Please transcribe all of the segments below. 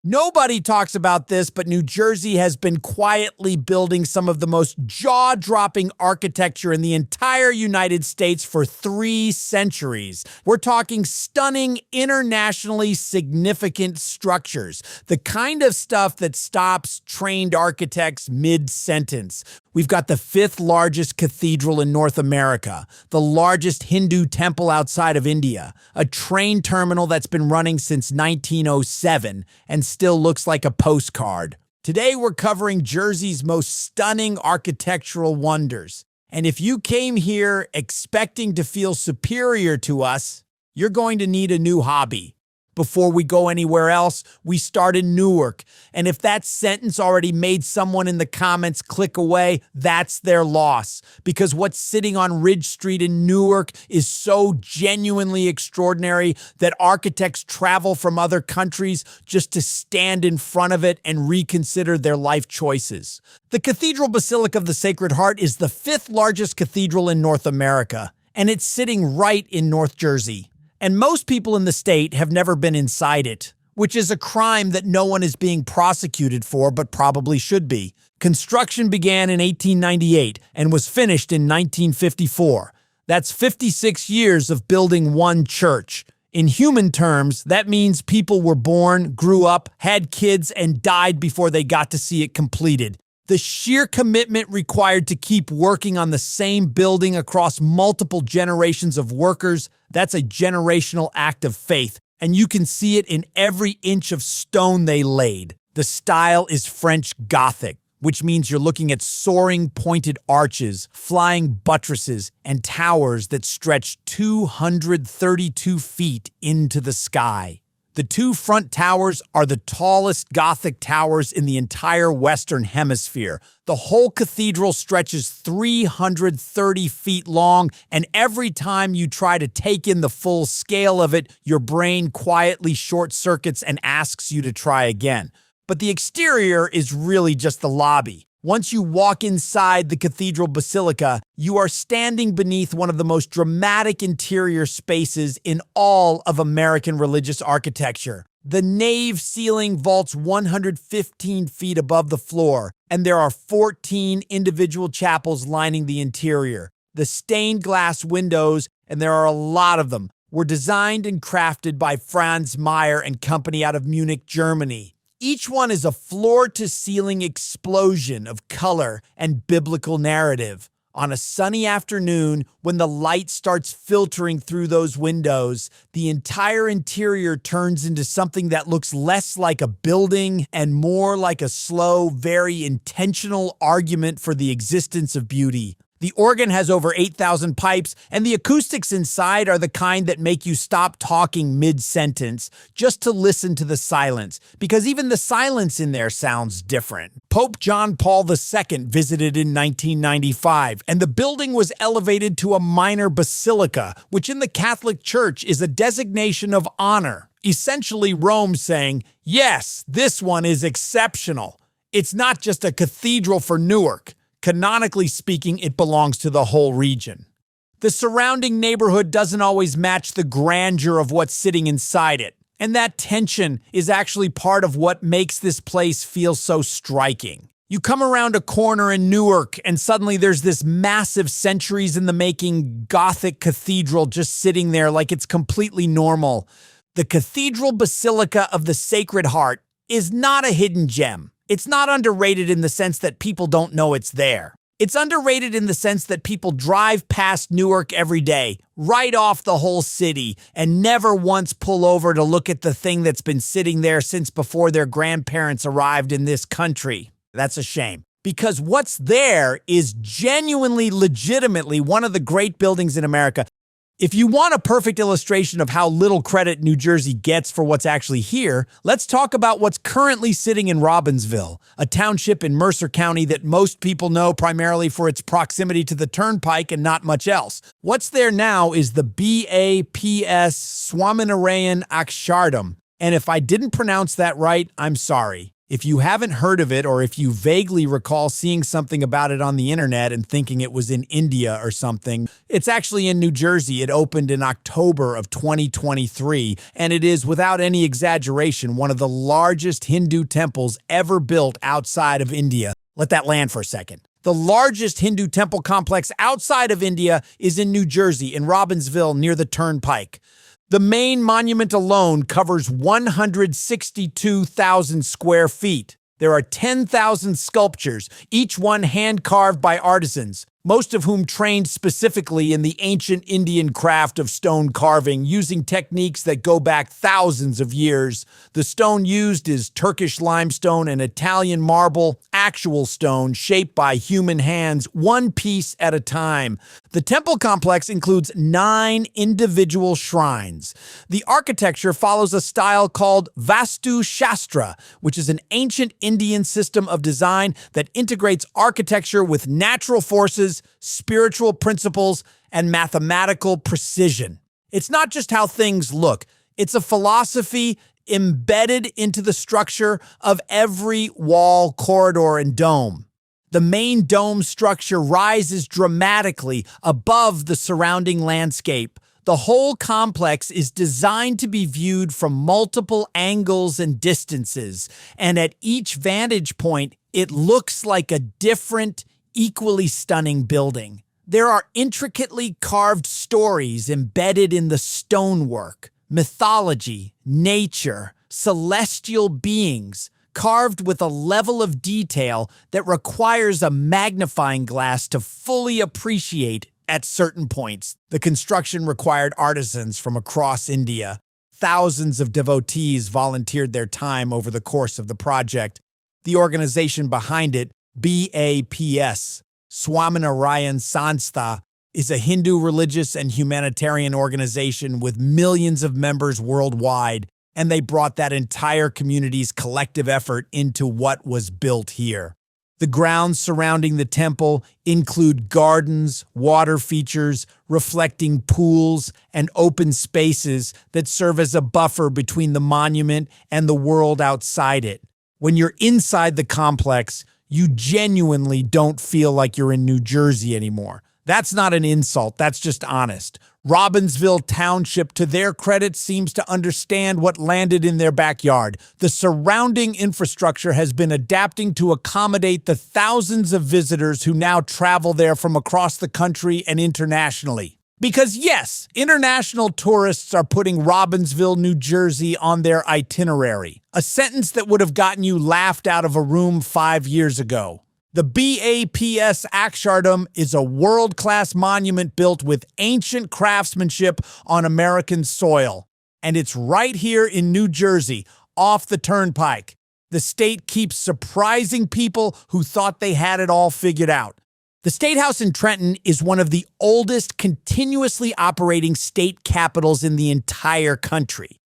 Nobody talks about this, but New Jersey has been quietly building some of the most jaw-dropping architecture in the entire United States for 3 centuries. We're talking stunning, internationally significant structures, the kind of stuff that stops trained architects mid-sentence. We've got the 5th largest cathedral in North America, the largest Hindu temple outside of India, a train terminal that's been running since 1907 and still looks like a postcard. Today we're covering Jersey's most stunning architectural wonders. And if you came here expecting to feel superior to us, you're going to need a new hobby. Before we go anywhere else, we start in Newark. And if that sentence already made someone in the comments click away, that's their loss. Because what's sitting on Ridge Street in Newark is so genuinely extraordinary that architects travel from other countries just to stand in front of it and reconsider their life choices. The Cathedral Basilica of the Sacred Heart is the 5th largest cathedral in North America, and it's sitting right in North Jersey. And most people in the state have never been inside it, which is a crime that no one is being prosecuted for, but probably should be. Construction began in 1898 and was finished in 1954. That's 56 years of building one church. In human terms, that means people were born, grew up, had kids, and died before they got to see it completed. The sheer commitment required to keep working on the same building across multiple generations of workers, that's a generational act of faith, and you can see it in every inch of stone they laid. The style is French Gothic, which means you're looking at soaring pointed arches, flying buttresses, and towers that stretch 232 feet into the sky. The 2 front towers are the tallest Gothic towers in the entire Western Hemisphere. The whole cathedral stretches 330 feet long, and every time you try to take in the full scale of it, your brain quietly short-circuits and asks you to try again. But the exterior is really just the lobby. Once you walk inside the Cathedral Basilica, you are standing beneath one of the most dramatic interior spaces in all of American religious architecture. The nave ceiling vaults 115 feet above the floor, and there are 14 individual chapels lining the interior. The stained glass windows, and there are a lot of them, were designed and crafted by Franz Mayer and Company out of Munich, Germany. Each one is a floor-to-ceiling explosion of color and biblical narrative. On a sunny afternoon, when the light starts filtering through those windows, the entire interior turns into something that looks less like a building and more like a slow, very intentional argument for the existence of beauty. The organ has over 8,000 pipes, and the acoustics inside are the kind that make you stop talking mid-sentence just to listen to the silence, because even the silence in there sounds different. Pope John Paul II visited in 1995, and the building was elevated to a minor basilica, which in the Catholic Church is a designation of honor. Essentially Rome saying, yes, this one is exceptional. It's not just a cathedral for Newark. Canonically speaking, it belongs to the whole region. The surrounding neighborhood doesn't always match the grandeur of what's sitting inside it, and that tension is actually part of what makes this place feel so striking. You come around a corner in Newark, and suddenly there's this massive centuries-in-the-making Gothic cathedral just sitting there like it's completely normal. The Cathedral Basilica of the Sacred Heart is not a hidden gem. It's not underrated in the sense that people don't know it's there. It's underrated in the sense that people drive past Newark every day, right off the whole city, and never once pull over to look at the thing that's been sitting there since before their grandparents arrived in this country. That's a shame. Because what's there is genuinely, legitimately one of the great buildings in America. If you want a perfect illustration of how little credit New Jersey gets for what's actually here, let's talk about what's currently sitting in Robbinsville, a township in Mercer County that most people know primarily for its proximity to the turnpike and not much else. What's there now is the BAPS Swaminarayan Akshardham, and if I didn't pronounce that right, I'm sorry. If you haven't heard of it, or if you vaguely recall seeing something about it on the internet and thinking it was in India or something, it's actually in New Jersey. It opened in October of 2023, and it is, without any exaggeration, one of the largest Hindu temples ever built outside of India. Let that land for a second. The largest Hindu temple complex outside of India is in New Jersey, in Robbinsville, near the Turnpike. The main monument alone covers 162,000 square feet. There are 10,000 sculptures, each one hand-carved by artisans, most of whom trained specifically in the ancient Indian craft of stone carving, using techniques that go back thousands of years. The stone used is Turkish limestone and Italian marble, actual stone shaped by human hands, one piece at a time. The temple complex includes 9 individual shrines. The architecture follows a style called Vastu Shastra, which is an ancient Indian system of design that integrates architecture with natural forces, spiritual principles, and mathematical precision. It's not just how things look. It's a philosophy embedded into the structure of every wall, corridor, and dome. The main dome structure rises dramatically above the surrounding landscape. The whole complex is designed to be viewed from multiple angles and distances, and at each vantage point, it looks like a different, equally stunning building. There are intricately carved stories embedded in the stonework, mythology, nature, celestial beings, carved with a level of detail that requires a magnifying glass to fully appreciate at certain points. The construction required artisans from across India. Thousands of devotees volunteered their time over the course of the project. The organization behind it, BAPS, Swaminarayan Sanstha, is a Hindu religious and humanitarian organization with millions of members worldwide, and they brought that entire community's collective effort into what was built here. The grounds surrounding the temple include gardens, water features, reflecting pools, and open spaces that serve as a buffer between the monument and the world outside it. When you're inside the complex, you genuinely don't feel like you're in New Jersey anymore. That's not an insult, that's just honest. Robbinsville Township, to their credit, seems to understand what landed in their backyard. The surrounding infrastructure has been adapting to accommodate the thousands of visitors who now travel there from across the country and internationally. Because yes, international tourists are putting Robbinsville, New Jersey on their itinerary, a sentence that would have gotten you laughed out of a room 5 years ago. The BAPS Akshardham is a world-class monument built with ancient craftsmanship on American soil. And it's right here in New Jersey, off the Turnpike. The state keeps surprising people who thought they had it all figured out. The State House in Trenton is one of the oldest continuously operating state capitals in the entire country.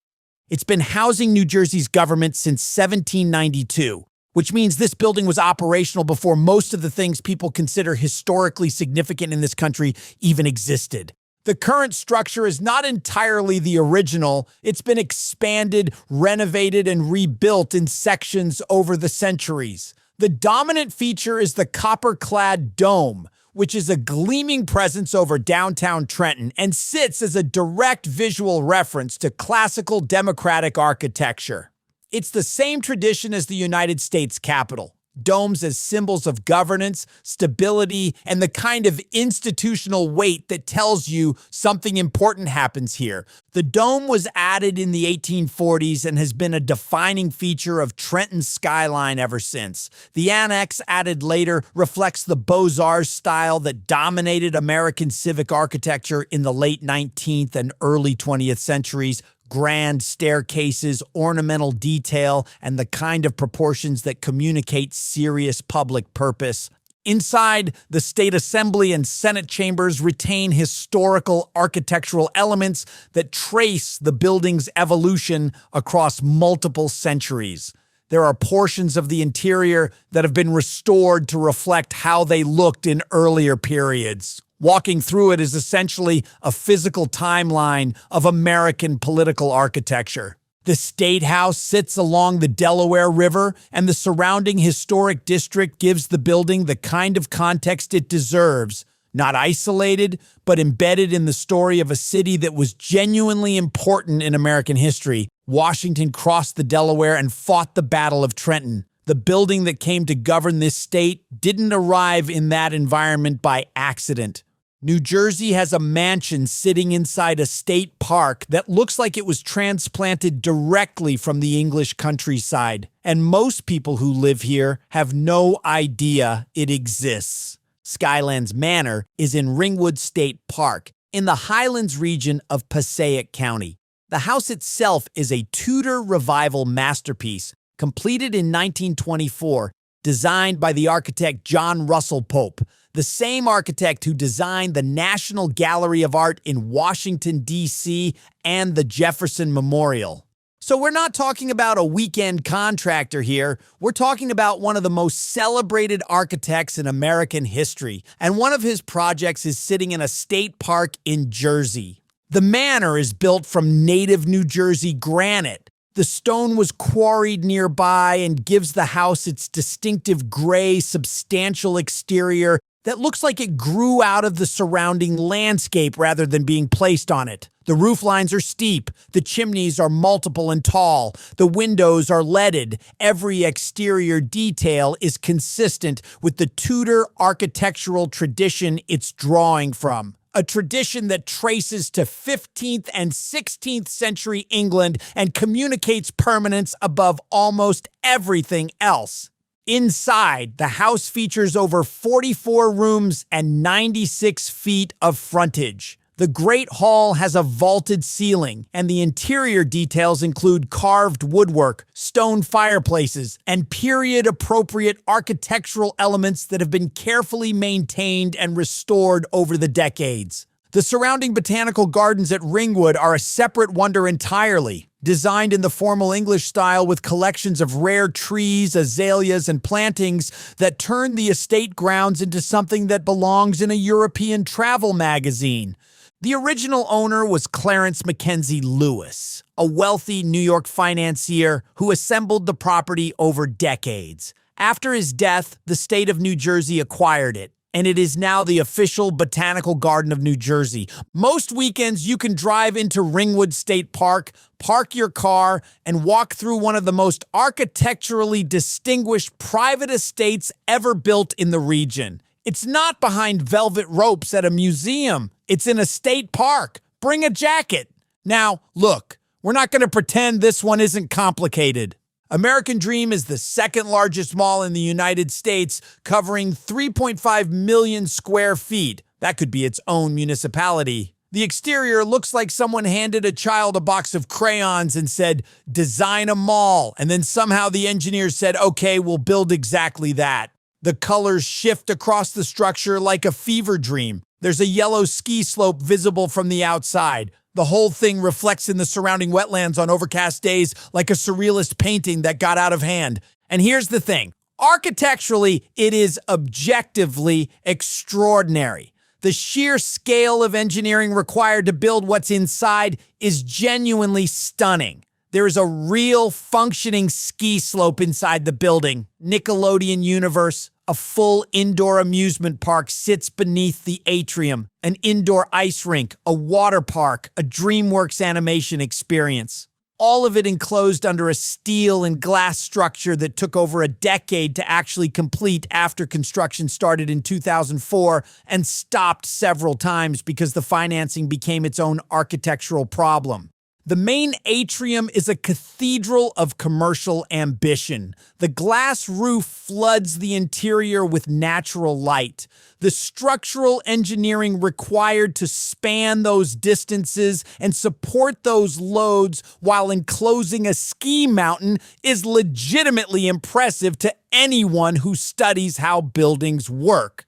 It's been housing New Jersey's government since 1792, which means this building was operational before most of the things people consider historically significant in this country even existed. The current structure is not entirely the original. It's been expanded, renovated, and rebuilt in sections over the centuries. The dominant feature is the copper-clad dome, which is a gleaming presence over downtown Trenton and sits as a direct visual reference to classical democratic architecture. It's the same tradition as the United States Capitol. Domes as symbols of governance, stability, and the kind of institutional weight that tells you something important happens here. The dome was added in the 1840s and has been a defining feature of Trenton's skyline ever since. The annex, added later, reflects the Beaux-Arts style that dominated American civic architecture in the late 19th and early 20th centuries. Grand staircases, ornamental detail, and the kind of proportions that communicate serious public purpose. Inside, the State Assembly and Senate chambers retain historical architectural elements that trace the building's evolution across multiple centuries. There are portions of the interior that have been restored to reflect how they looked in earlier periods. Walking through it is essentially a physical timeline of American political architecture. The State House sits along the Delaware River, and the surrounding historic district gives the building the kind of context it deserves. Not isolated, but embedded in the story of a city that was genuinely important in American history. Washington crossed the Delaware and fought the Battle of Trenton. The building that came to govern this state didn't arrive in that environment by accident. New Jersey has a mansion sitting inside a state park that looks like it was transplanted directly from the English countryside, and most people who live here have no idea it exists. Skylands Manor is in Ringwood State Park, in the Highlands region of Passaic County. The house itself is a Tudor Revival masterpiece, completed in 1924, designed by the architect John Russell Pope, the same architect who designed the National Gallery of Art in Washington, D.C., and the Jefferson Memorial. So we're not talking about a weekend contractor here. We're talking about one of the most celebrated architects in American history, and one of his projects is sitting in a state park in Jersey. The manor is built from native New Jersey granite. The stone was quarried nearby and gives the house its distinctive gray, substantial exterior that looks like it grew out of the surrounding landscape rather than being placed on it. The roof lines are steep, the chimneys are multiple and tall, the windows are leaded. Every exterior detail is consistent with the Tudor architectural tradition it's drawing from. A tradition that traces to 15th and 16th century England and communicates permanence above almost everything else. Inside, the house features over 44 rooms and 96 feet of frontage. The Great Hall has a vaulted ceiling, and the interior details include carved woodwork, stone fireplaces, and period-appropriate architectural elements that have been carefully maintained and restored over the decades. The surrounding botanical gardens at Ringwood are a separate wonder entirely, designed in the formal English style with collections of rare trees, azaleas, and plantings that turn the estate grounds into something that belongs in a European travel magazine. The original owner was Clarence Mackenzie Lewis, a wealthy New York financier who assembled the property over decades. After his death, the state of New Jersey acquired it, and it is now the official botanical garden of New Jersey. Most weekends, you can drive into Ringwood State Park, park your car, and walk through one of the most architecturally distinguished private estates ever built in the region. It's not behind velvet ropes at a museum. It's in a state park. Bring a jacket. Now, look, we're not going to pretend this one isn't complicated. American Dream is the second largest mall in the United States, covering 3.5 million square feet. That could be its own municipality. The exterior looks like someone handed a child a box of crayons and said, "Design a mall," and then somehow the engineers said, "Okay, we'll build exactly that." The colors shift across the structure like a fever dream. There's a yellow ski slope visible from the outside. The whole thing reflects in the surrounding wetlands on overcast days like a surrealist painting that got out of hand. And here's the thing. Architecturally, it is objectively extraordinary. The sheer scale of engineering required to build what's inside is genuinely stunning. There is a real functioning ski slope inside the building. Nickelodeon universe. A full indoor amusement park sits beneath the atrium, an indoor ice rink, a water park, a DreamWorks animation experience. All of it enclosed under a steel and glass structure that took over a decade to actually complete after construction started in 2004 and stopped several times because the financing became its own architectural problem. The main atrium is a cathedral of commercial ambition. The glass roof floods the interior with natural light. The structural engineering required to span those distances and support those loads while enclosing a ski mountain is legitimately impressive to anyone who studies how buildings work.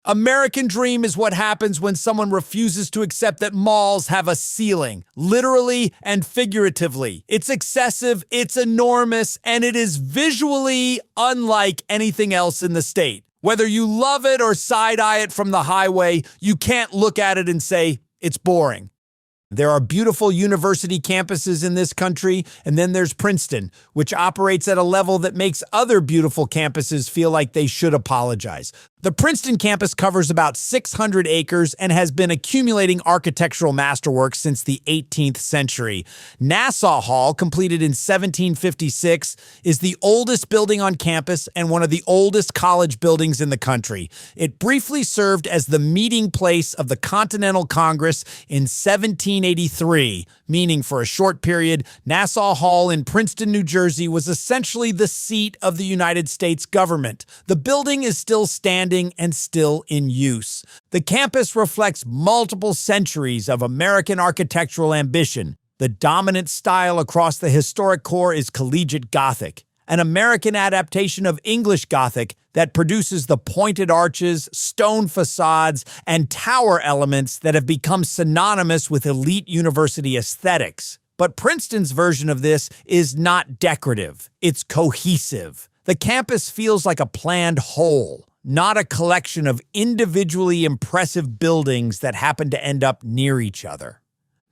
American Dream is what happens when someone refuses to accept that malls have a ceiling, literally and figuratively. It's excessive, it's enormous, and it is visually unlike anything else in the state. Whether you love it or side-eye it from the highway, you can't look at it and say, it's boring. There are beautiful university campuses in this country, and then there's Princeton, which operates at a level that makes other beautiful campuses feel like they should apologize. The Princeton campus covers about 600 acres and has been accumulating architectural masterworks since the 18th century. Nassau Hall, completed in 1756, is the oldest building on campus and one of the oldest college buildings in the country. It briefly served as the meeting place of the Continental Congress in 1783, meaning for a short period, Nassau Hall in Princeton, New Jersey was essentially the seat of the United States government. The building is still standing and still in use. The campus reflects multiple centuries of American architectural ambition. The dominant style across the historic core is collegiate Gothic, an American adaptation of English Gothic that produces the pointed arches, stone facades, and tower elements that have become synonymous with elite university aesthetics. But Princeton's version of this is not decorative, it's cohesive. The campus feels like a planned whole, not a collection of individually impressive buildings that happen to end up near each other.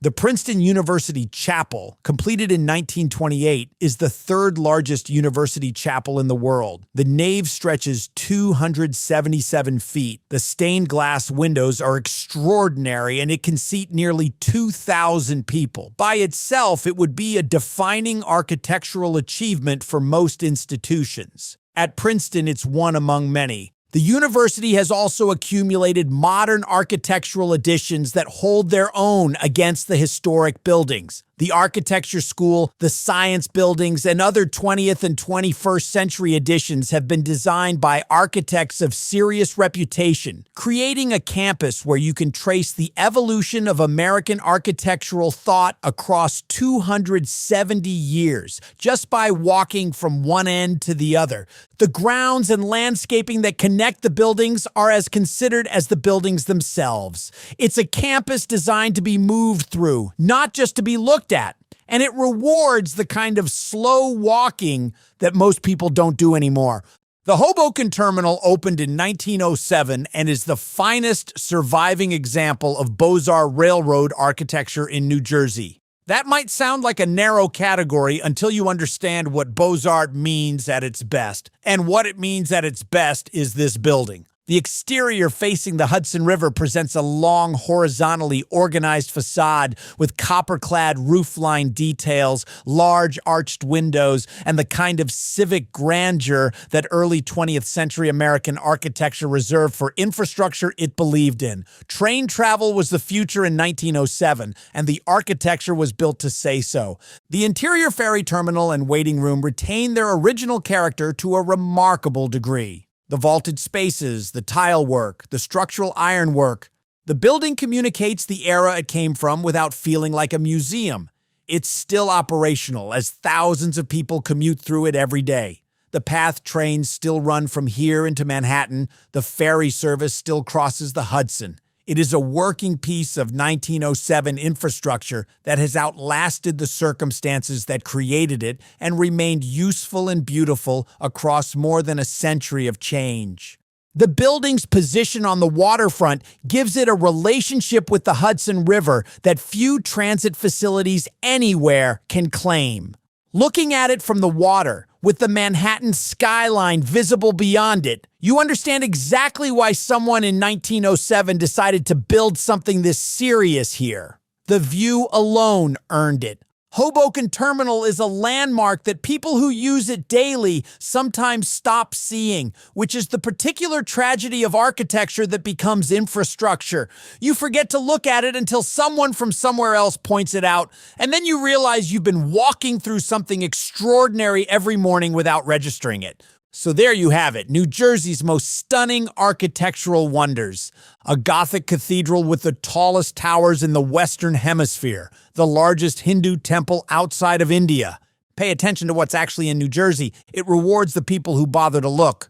The Princeton University Chapel, completed in 1928, is the third largest university chapel in the world. The nave stretches 277 feet. The stained glass windows are extraordinary, and it can seat nearly 2,000 people. By itself, it would be a defining architectural achievement for most institutions. At Princeton, it's one among many. The university has also accumulated modern architectural additions that hold their own against the historic buildings. The architecture school, the science buildings, and other 20th and 21st century additions have been designed by architects of serious reputation, creating a campus where you can trace the evolution of American architectural thought across 270 years, just by walking from one end to the other. The grounds and landscaping that connect the buildings are as considered as the buildings themselves. It's a campus designed to be moved through, not just to be looked at. And it rewards the kind of slow walking that most people don't do anymore. The Hoboken Terminal opened in 1907 and is the finest surviving example of Beaux-Arts railroad architecture in New Jersey. That might sound like a narrow category until you understand what Beaux-Arts means at its best. And what it means at its best is this building. The exterior facing the Hudson River presents a long, horizontally organized facade with copper-clad roof-line details, large arched windows, and the kind of civic grandeur that early 20th century American architecture reserved for infrastructure it believed in. Train travel was the future in 1907, and the architecture was built to say so. The interior ferry terminal and waiting room retain their original character to a remarkable degree. The vaulted spaces, the tile work, the structural ironwork. The building communicates the era it came from without feeling like a museum. It's still operational as thousands of people commute through it every day. The PATH trains still run from here into Manhattan. The ferry service still crosses the Hudson. It is a working piece of 1907 infrastructure that has outlasted the circumstances that created it and remained useful and beautiful across more than a century of change. The building's position on the waterfront gives it a relationship with the Hudson River that few transit facilities anywhere can claim. Looking at it from the water, with the Manhattan skyline visible beyond it, you understand exactly why someone in 1907 decided to build something this serious here. The view alone earned it. Hoboken Terminal is a landmark that people who use it daily sometimes stop seeing, which is the particular tragedy of architecture that becomes infrastructure. You forget to look at it until someone from somewhere else points it out, and then you realize you've been walking through something extraordinary every morning without registering it. So there you have it, New Jersey's most stunning architectural wonders. A Gothic cathedral with the tallest towers in the Western Hemisphere, the largest Hindu temple outside of India. Pay attention to what's actually in New Jersey. It rewards the people who bother to look.